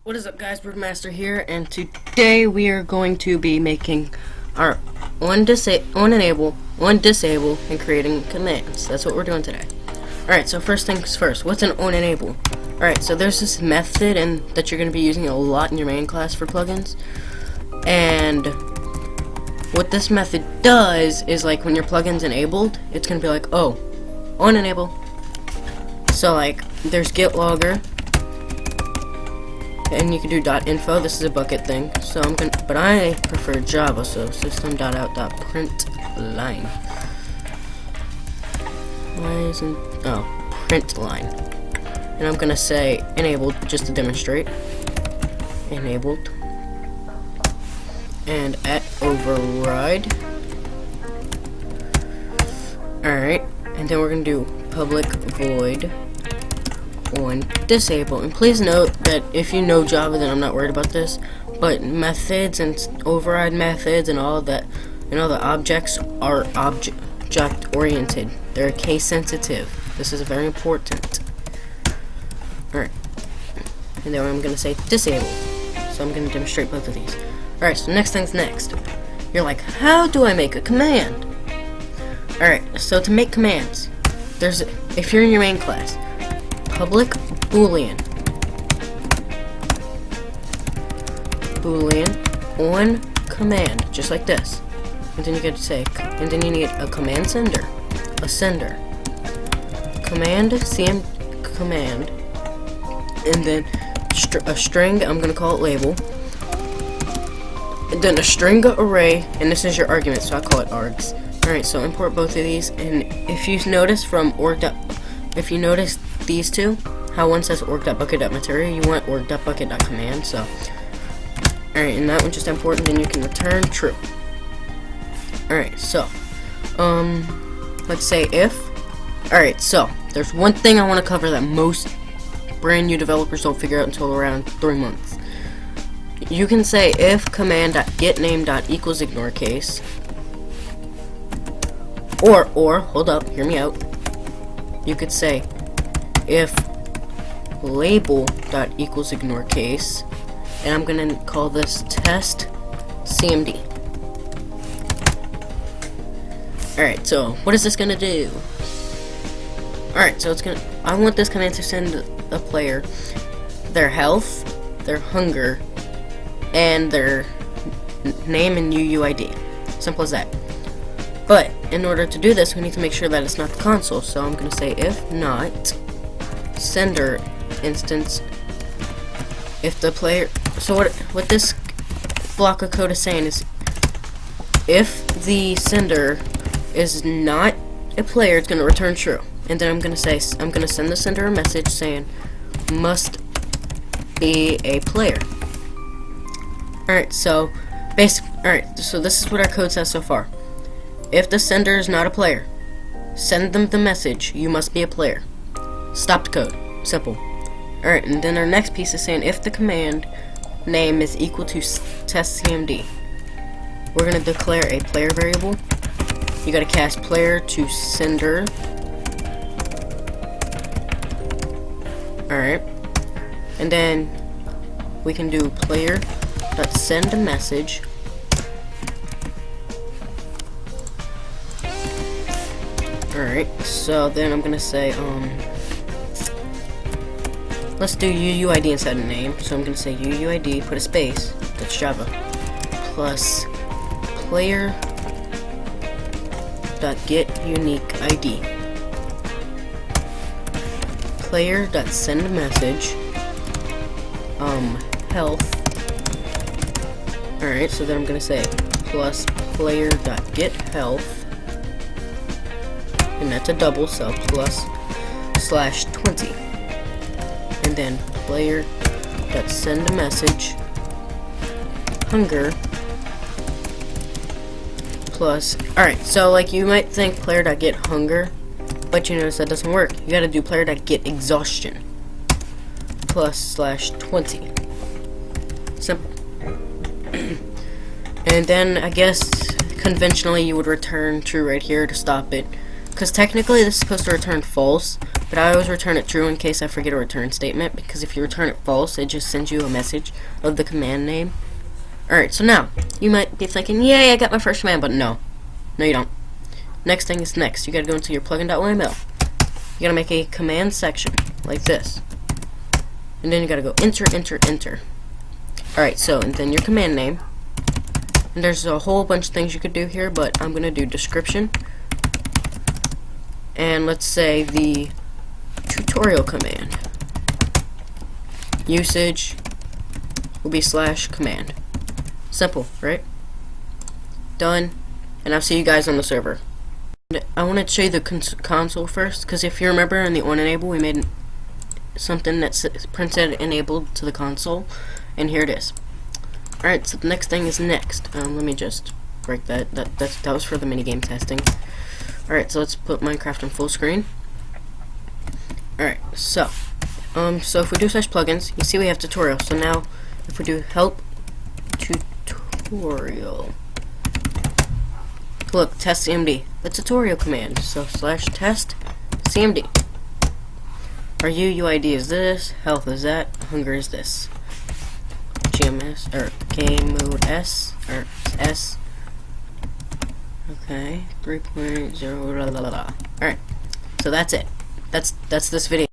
What is up, guys? Brewmaster here, and today we are going to be making our onEnable, onDisable, and creating commands. That's what we're doing today. Alright, so first things first, what's an onEnable? Alright, so there's this method that you're going to be using a lot in your main class for plugins. And what this method does is, like, when your plugin's enabled, it's going to be like, oh, onEnable. So, like, there's git logger. And you can do .info. This is a Bukkit thing, so but I prefer Java, so system.out.println. Why isn't print line? And I'm gonna say enabled just to demonstrate. Enabled. And at override. Alright, and then we're gonna do public void onDisable, and please note that if you know Java, then I'm not worried about this, but methods and override methods and all that and all the objects are object oriented. They're case sensitive. This is very important. Alright, and then I'm going to say disable, so I'm going to demonstrate both of these. Alright, so next thing's next. You're like, how do I make a command? Alright, so to make commands, if you're in your main class, public boolean on command, just like this, and then you get to say, and then you need a command sender, a sender, command command, and then a string. I'm gonna call it label, and then a string array, and this is your argument, so I call it args. Alright, so import both of these, and if you notice from if you notice these two, how one says org.bucket.material, you want org.bucket.command, so alright, and that one just important, then you can return true. Alright, so let's say if, alright, so there's one thing I want to cover that most brand new developers don't figure out until around 3 months. You can say if command.getName.equals ignore case, or hold up, hear me out, you could say if label.equals ignore case, and I'm gonna call this test cmd. Alright, so what is this gonna do? Alright, so I want this command to send a player their health, their hunger, and their name and UUID. Simple as that. But in order to do this, we need to make sure that it's not the console, so I'm gonna say if not sender instance, if the player, so what this block of code is saying is, if the sender is not a player, it's gonna return true, and then I'm gonna send the sender a message saying must be a player. Alright, so so this is what our code says so far. If the sender is not a player, send them the message, you must be a player. Stop the code. Simple. Alright, and then our next piece is saying if the command name is equal to testcmd, we're going to declare a player variable. You got to cast player to sender. Alright, and then we can do player.send a message. Alright, so then I'm gonna say, let's do UUID instead of name. So I'm gonna say UUID, put a space, that's Java, plus player.getUniqueID. Player.sendMessage, health. Alright, so then I'm gonna say plus player.getHealth. And that's a double, so plus /20, and then player.send a message hunger plus. Alright, so like you might think player.get hunger, but you notice that doesn't work. You gotta do player.get exhaustion plus /20. Simple. And then I guess conventionally you would return true right here to stop it, because technically this is supposed to return false, but I always return it true in case I forget a return statement, because if you return it false, it just sends you a message of the command name. Alright, so now, you might be thinking, yay, I got my first command, but no. No, you don't. Next thing is next. You gotta go into your plugin.onEnable. You gotta make a command section, like this. And then you gotta go enter, enter, enter. Alright, so, and then your command name. And there's a whole bunch of things you could do here, but I'm gonna do description. And let's say the tutorial command. Usage will be /command. Simple, right? Done. And I'll see you guys on the server. And I want to show you the console first, because if you remember in the onEnable, we made something that printed enabled to the console, and here it is. Alright, so the next thing is next. Let me just break that. That was for the minigame testing. Alright, so let's put Minecraft on full screen. Alright, so if we do /plugins, you see we have tutorial. So now, if we do help tutorial, look, test CMD, the tutorial command. So /test CMD. Our UUID is this, health is that, hunger is this. GMS or game mode S or S. Okay, 3.0. Alright, so that's it. That's this video.